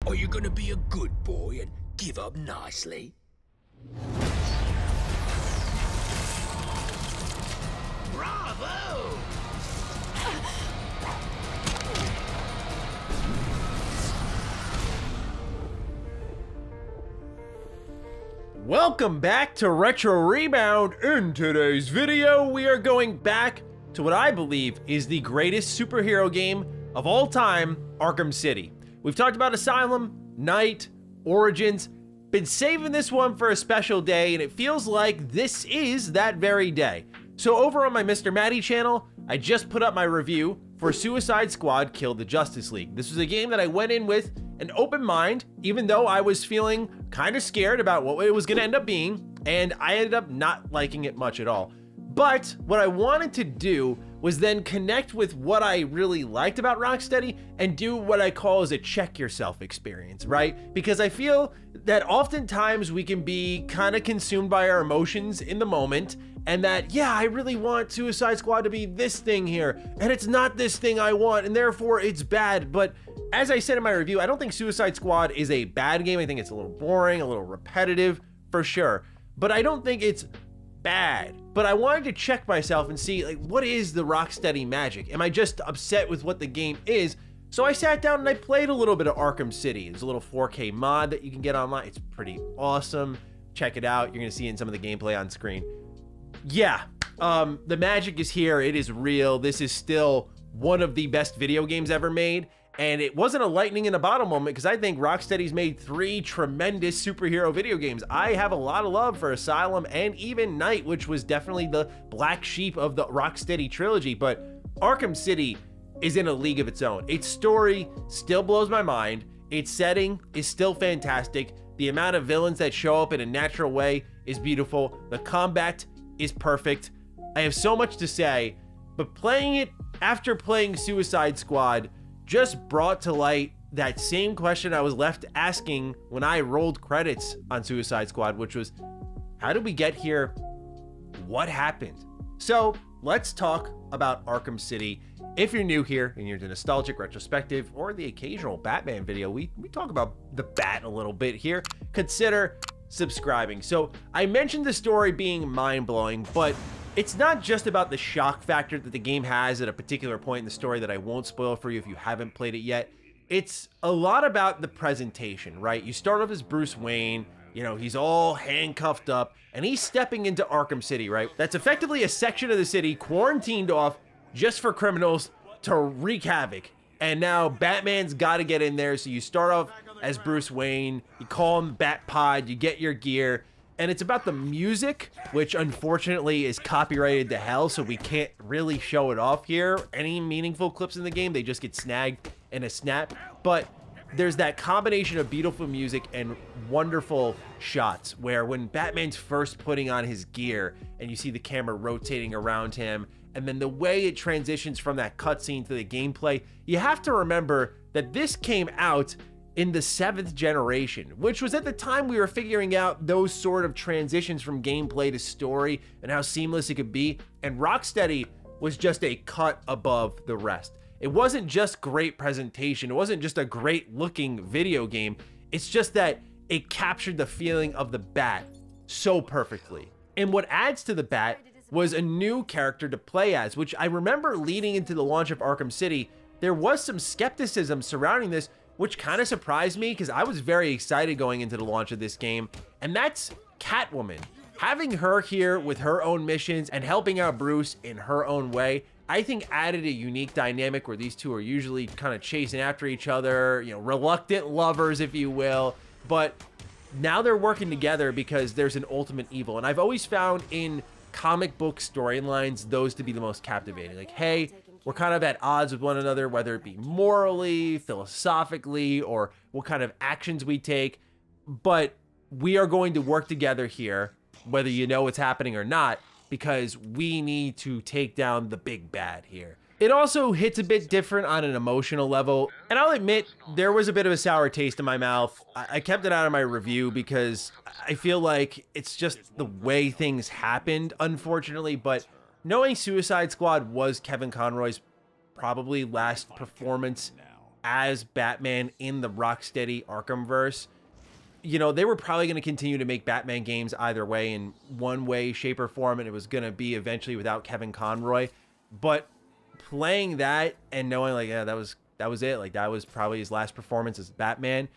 Are you gonna be a good boy and give up nicely? Bravo! Welcome back to Retro Rebound. In today's video, we are going back to what I believe is the greatest superhero game of all time, Arkham City. We've talked about Asylum, Night, Origins, been saving this one for a special day, and it feels like this is that very day. So over on my Mr. Matty channel, I just put up my review for Suicide Squad Kill the Justice League. This was a game that I went in with an open mind, even though I was feeling kind of scared about what it was going to end up being, and I ended up not liking it much at all. But what I wanted to do was then connect with what I really liked about Rocksteady and do what I call as a check yourself experience, right? Because I feel that oftentimes we can be kind of consumed by our emotions in the moment, and that, yeah, I really want Suicide Squad to be this thing here, and it's not this thing I want, and therefore it's bad. But as I said in my review, I don't think Suicide Squad is a bad game. I think it's a little boring, a little repetitive, for sure. But I don't think it's bad. But I wanted to check myself and see, like, what is the Rocksteady magic? Am I just upset with what the game is? So I sat down and I played a little bit of Arkham City. There's a little 4K mod that you can get online. It's pretty awesome. Check it out. You're gonna see it in some of the gameplay on screen. Yeah, the magic is here. It is real. This is still one of the best video games ever made. And it wasn't a lightning in a bottle moment, because I think Rocksteady's made 3 tremendous superhero video games. I have a lot of love for Asylum and even Night, which was definitely the black sheep of the Rocksteady trilogy. But Arkham City is in a league of its own. Its story still blows my mind. Its setting is still fantastic. The amount of villains that show up in a natural way is beautiful. The combat is perfect. I have so much to say, but playing it after playing Suicide Squad just brought to light that same question I was left asking when I rolled credits on Suicide Squad, which was, how did we get here? What happened? So let's talk about Arkham City. If you're new here and you're the nostalgic retrospective or the occasional Batman video, we talk about the Bat a little bit here, consider subscribing. So I mentioned the story being mind-blowing, but it's not just about the shock factor that the game has at a particular point in the story that I won't spoil for you if you haven't played it yet. It's a lot about the presentation, right? You start off as Bruce Wayne, you know, he's all handcuffed up, and he's stepping into Arkham City, right? That's effectively a section of the city quarantined off just for criminals to wreak havoc. And now Batman's got to get in there, so you start off as Bruce Wayne, you call him Bat Pod, you get your gear, and it's about the music, which unfortunately is copyrighted to hell, so we can't really show it off here. Any meaningful clips in the game, they just get snagged in a snap. But there's that combination of beautiful music and wonderful shots where when Batman's first putting on his gear and you see the camera rotating around him, and then the way it transitions from that cutscene to the gameplay, you have to remember that this came out in the 7th generation, which was at the time we were figuring out those sort of transitions from gameplay to story and how seamless it could be, and Rocksteady was just a cut above the rest. It wasn't just great presentation, it wasn't just a great looking video game, it's just that it captured the feeling of the Bat so perfectly. And what adds to the Bat was a new character to play as, which I remember leading into the launch of Arkham City, there was some skepticism surrounding this, which kind of surprised me because I was very excited going into the launch of this game, and that's Catwoman. Having her here with her own missions and helping out Bruce in her own way, I think added a unique dynamic where these two are usually kind of chasing after each other, you know, reluctant lovers, if you will, but now they're working together because there's an ultimate evil. And I've always found in comic book storylines those to be the most captivating. Like, hey, we're kind of at odds with one another, whether it be morally, philosophically, or what kind of actions we take, but we are going to work together here, whether you know what's happening or not, because we need to take down the big bad here. It also hits a bit different on an emotional level, and I'll admit there was a bit of a sour taste in my mouth. I kept it out of my review because I feel like it's just the way things happened, unfortunately, but knowing Suicide Squad was Kevin Conroy's probably last performance as Batman in the Rocksteady Arkhamverse, you know, they were probably going to continue to make Batman games either way, in one way, shape, or form, and it was going to be eventually without Kevin Conroy. But playing that and knowing, like, yeah, that was it. Like, that was probably his last performance as Batman,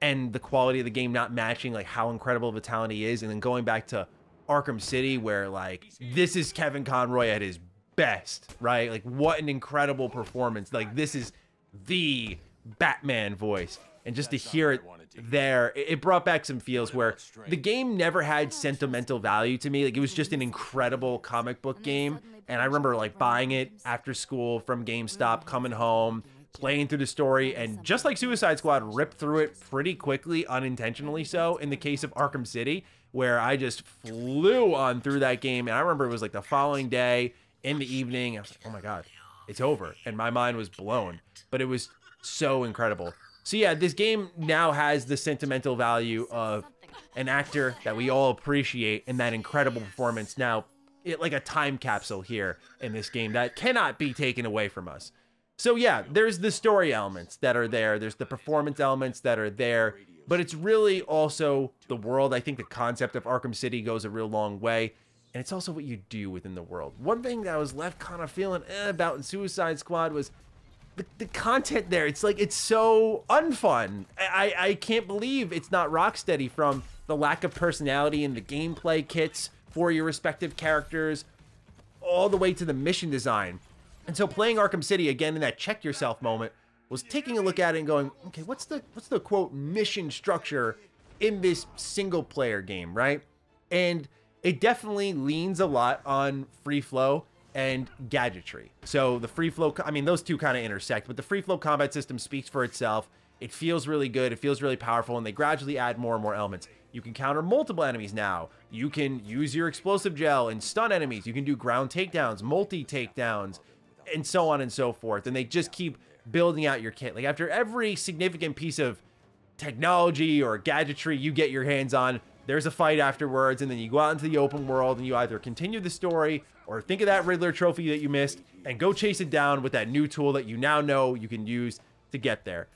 and the quality of the game not matching, like, how incredible of a talent he is, and then going back to Arkham City, where, like, this is Kevin Conroy at his best, right? Like, what an incredible performance. Like, this is the Batman voice. And just to hear it there, it brought back some feels where the game never had sentimental value to me. Like, it was just an incredible comic book game. And I remember, like, buying it after school from GameStop, coming home, playing through the story, and just like Suicide Squad, ripped through it pretty quickly, unintentionally so, in the case of Arkham City, where I just flew on through that game. And I remember it was like the following day in the evening, I was like, oh my God, it's over. And my mind was blown, but it was so incredible. So yeah, this game now has the sentimental value of an actor that we all appreciate and that incredible performance. Now, like a time capsule here in this game that cannot be taken away from us. So yeah, there's the story elements that are there. There's the performance elements that are there. But it's really also the world. I think the concept of Arkham City goes a real long way. And it's also what you do within the world. One thing that I was left kind of feeling about in Suicide Squad was the content there. It's like, it's so unfun. I can't believe it's not Rocksteady, from the lack of personality in the gameplay kits for your respective characters, all the way to the mission design. And so playing Arkham City again in that check yourself moment was taking a look at it and going, okay, what's the quote mission structure in this single player game, right? And it definitely leans a lot on free flow and gadgetry. So the free flow, I mean, those two kind of intersect, but the free flow combat system speaks for itself. It feels really good. It feels really powerful, and they gradually add more and more elements. You can counter multiple enemies now. You can use your explosive gel and stun enemies. You can do ground takedowns, multi takedowns, and so on and so forth. And they just keep building out your kit. Like, after every significant piece of technology or gadgetry you get your hands on, there's a fight afterwards, and then you go out into the open world and you either continue the story or think of that Riddler trophy that you missed and go chase it down with that new tool that you now know you can use to get there.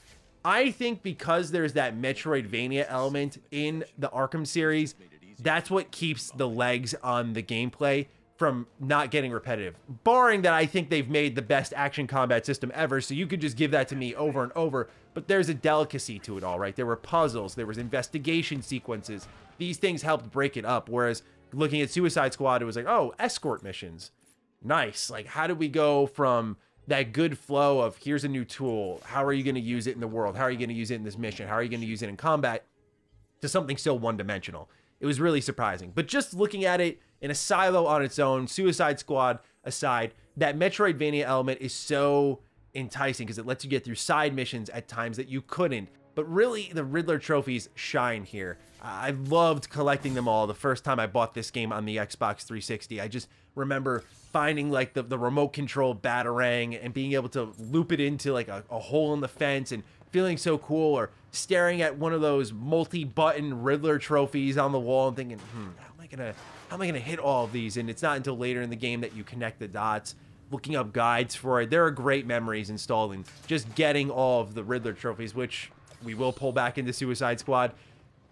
I think because there's that Metroidvania element in the Arkham series, that's what keeps the legs on the gameplay from not getting repetitive. Barring that, I think they've made the best action combat system ever, so you could just give that to me over and over, but there's a delicacy to it all, right? There were puzzles, there was investigation sequences. These things helped break it up, whereas looking at Suicide Squad, it was like, oh, escort missions. Nice. Like, how do we go from that good flow of here's a new tool, how are you going to use it in the world, how are you going to use it in this mission, how are you going to use it in combat, to something so one-dimensional? It was really surprising. But just looking at it in a silo on its own, Suicide Squad aside, that Metroidvania element is so enticing because it lets you get through side missions at times that you couldn't. But really, the Riddler trophies shine here. I loved collecting them all the first time I bought this game on the Xbox 360. I just remember finding like the remote control Batarang and being able to loop it into like a hole in the fence and feeling so cool, or staring at one of those multi-button Riddler trophies on the wall and thinking, how am I gonna hit all of these? And it's not until later in the game that you connect the dots, looking up guides for it. There are great memories installed in just getting all of the Riddler trophies, which we will pull back into Suicide Squad.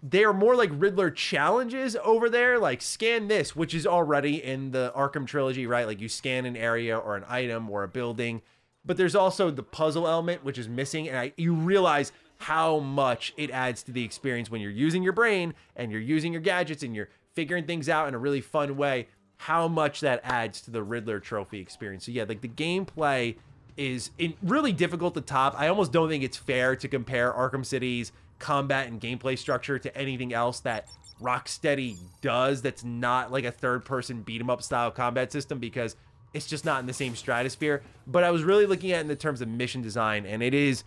They are more like Riddler challenges over there, like scan this, which is already in the Arkham trilogy, right? Like you scan an area or an item or a building, but there's also the puzzle element, which is missing. And you realize how much it adds to the experience when you're using your brain and you're using your gadgets and you're figuring things out in a really fun way, how much that adds to the Riddler trophy experience. So yeah, like the gameplay is really difficult to top. I almost don't think it's fair to compare Arkham City's combat and gameplay structure to anything else that Rocksteady does that's not like a third-person beat-em-up style combat system, because it's just not in the same stratosphere. But I was really looking at it in the terms of mission design, and it is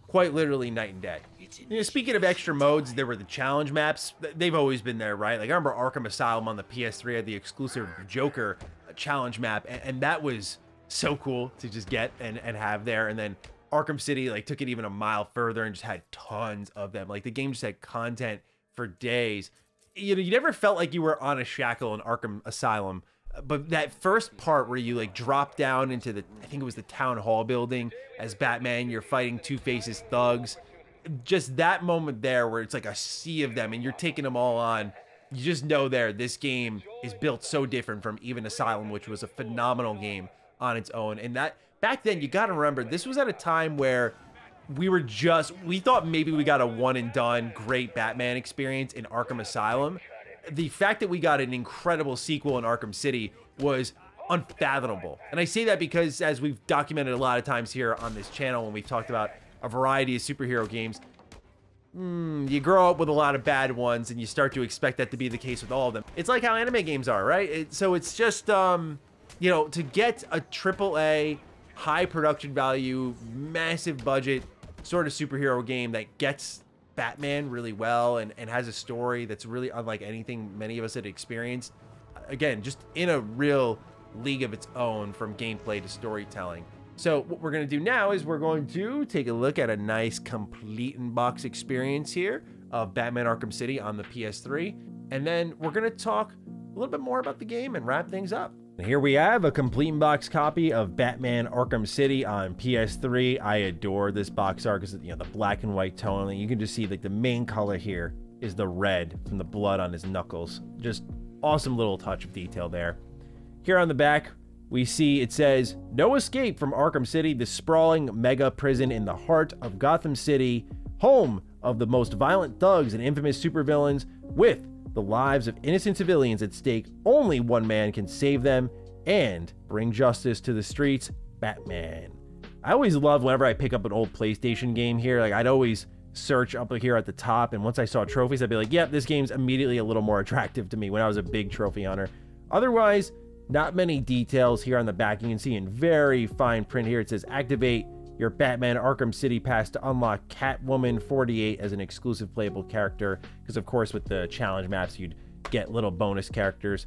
quite literally night and day. You know, speaking of extra modes, there were the challenge maps. They've always been there, right? Like I remember Arkham Asylum on the PS3 had the exclusive Joker challenge map, and that was so cool to just get and have there. And then Arkham City like took it even a mile further and just had tons of them. Like the game just had content for days. You know, you never felt like you were on a shackle in Arkham Asylum. But that first part where you like drop down into the, I think it was the town hall building as Batman, you're fighting Two-Face's thugs. Just that moment there where it's like a sea of them and you're taking them all on. You just know this game is built so different from even Asylum, which was a phenomenal game on its own. And that back then, you got to remember, this was at a time where we thought maybe we got a one and done great Batman experience in Arkham Asylum. The fact that we got an incredible sequel in Arkham City was unfathomable. And I say that because, as we've documented a lot of times here on this channel when we've talked about a variety of superhero games, you grow up with a lot of bad ones and you start to expect that to be the case with all of them. It's like how anime games are, right? So it's just, you know, to get a AAA, high production value, massive budget sort of superhero game that gets Batman really well and has a story that's really unlike anything many of us had experienced. Again, just in a real league of its own from gameplay to storytelling. So what we're going to do now is we're going to take a look at a nice complete in-box experience here of Batman Arkham City on the PS3. And then we're going to talk a little bit more about the game and wrap things up. Here we have a complete in-box copy of Batman Arkham City on PS3. I adore this box art because, you know, the black and white tone. You can just see like the main color here is the red from the blood on his knuckles. Just awesome little touch of detail there. Here on the back, we see it says, "No escape from Arkham City, the sprawling mega prison in the heart of Gotham City, home of the most violent thugs and infamous supervillains. With the lives of innocent civilians at stake, only one man can save them and bring justice to the streets, Batman." I always love whenever I pick up an old PlayStation game here, like I'd always search up here at the top, and once I saw trophies, I'd be like, yep, this game's immediately a little more attractive to me when I was a big trophy hunter. Otherwise, not many details here on the back. You can see in very fine print here, it says activate your Batman Arkham City pass to unlock Catwoman 48 as an exclusive playable character, because of course with the challenge maps you'd get little bonus characters.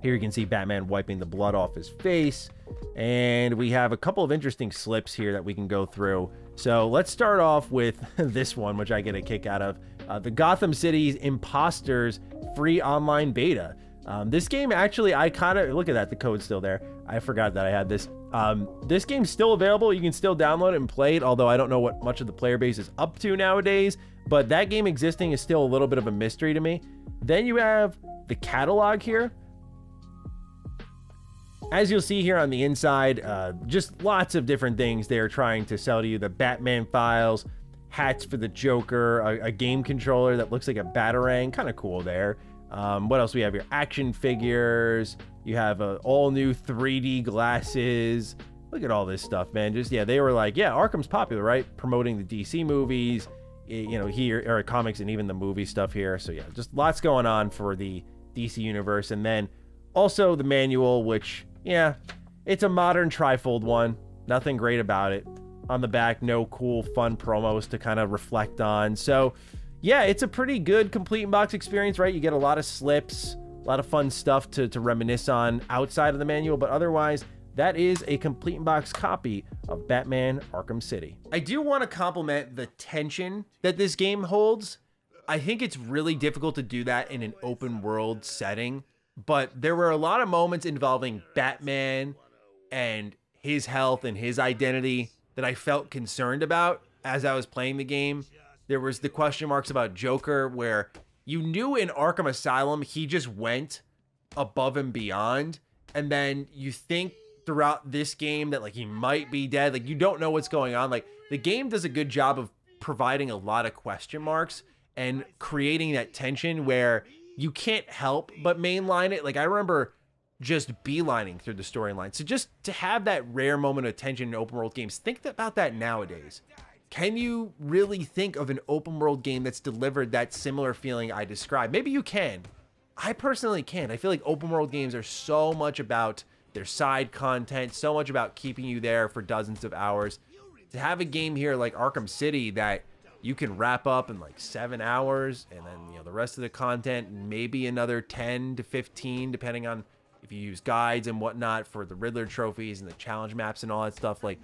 Here you can see Batman wiping the blood off his face, and we have a couple of interesting slips here that we can go through. So let's start off with this one, which I get a kick out of. The Gotham City's Imposters free online beta. This game actually, I kind of, look at that, the code's still there. I forgot that I had this. This game's still available. You can still download it and play it, although I don't know what much of the player base is up to nowadays, but that game existing is still a little bit of a mystery to me. Then you have the catalog here. As you'll see here on the inside, just lots of different things they're trying to sell to you. The Batman files, hats for the Joker, a game controller that looks like a Batarang, kind of cool there. What else we have here? Action figures. You have all new 3D glasses. Look at all this stuff, man. Just, yeah, they were like, yeah, Arkham's popular, right? Promoting the DC movies, you know, here, or comics and even the movie stuff here. So yeah, just lots going on for the DC universe. And then also the manual, which, yeah, it's a modern trifold one. Nothing great about it. On the back, no cool, fun promos to kind of reflect on. So yeah, it's a pretty good complete in-box experience, right? You get a lot of slips, a lot of fun stuff to reminisce on outside of the manual, but otherwise, that is a complete in-box copy of Batman Arkham City. I do want to compliment the tension that this game holds. I think it's really difficult to do that in an open world setting, but there were a lot of moments involving Batman and his health and his identity that I felt concerned about as I was playing the game. There was the question marks about Joker, where you knew in Arkham Asylum he just went above and beyond, and then you think throughout this game that like he might be dead. Like you don't know what's going on. Like the game does a good job of providing a lot of question marks and creating that tension where you can't help but mainline it. Like I remember just beelining through the storyline. So just to have that rare moment of tension in open world games, think about that nowadays. Can you really think of an open world game that's delivered that similar feeling I described? Maybe you can. I personally can't. I feel like open world games are so much about their side content, so much about keeping you there for dozens of hours. To have a game here like Arkham City that you can wrap up in like 7 hours, and then, you know, the rest of the content, maybe another 10 to 15, depending on if you use guides and whatnot for the Riddler trophies and the challenge maps and all that stuff. Like,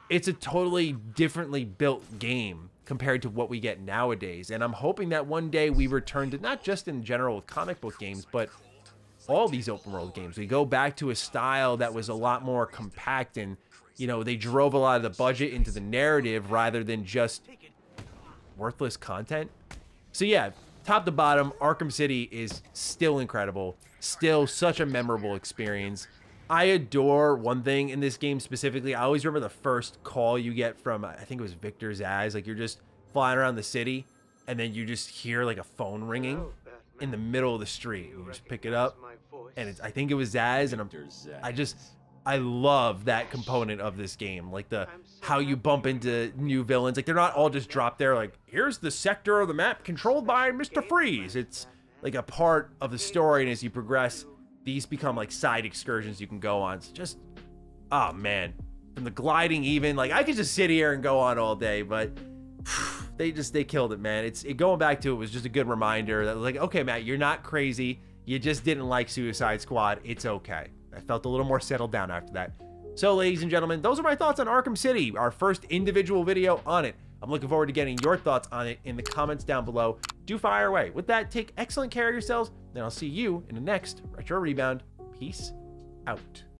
it's a totally differently built game compared to what we get nowadays. And I'm hoping that one day we return to, not just in general with comic book games, but all these open world games. We go back to a style that was a lot more compact, and you know, they drove a lot of the budget into the narrative rather than just worthless content. So yeah, top to bottom, Arkham City is still incredible, still such a memorable experience. I adore one thing in this game specifically. I always remember the first call you get from, I think it was Victor Zsasz. Like, you're just flying around the city, and then you just hear like a phone ringing in the middle of the street. You just pick it up, and I think it was Zsasz, and I love that component of this game, like how you bump into new villains. Like, they're not all just dropped there like, here's the sector of the map controlled by Mr. Freeze. It's like a part of the story, and as you progress, these become like side excursions you can go on. So just, oh man, from the gliding even, like I could just sit here and go on all day, but they killed it, man. Going back to it was just a good reminder that, like, okay, Matt, you're not crazy. You just didn't like Suicide Squad. It's okay. I felt a little more settled down after that. So, ladies and gentlemen, those are my thoughts on Arkham City, our first individual video on it. I'm looking forward to getting your thoughts on it in the comments down below. Do fire away. With that, take excellent care of yourselves, and I'll see you in the next Retro Rebound. Peace out.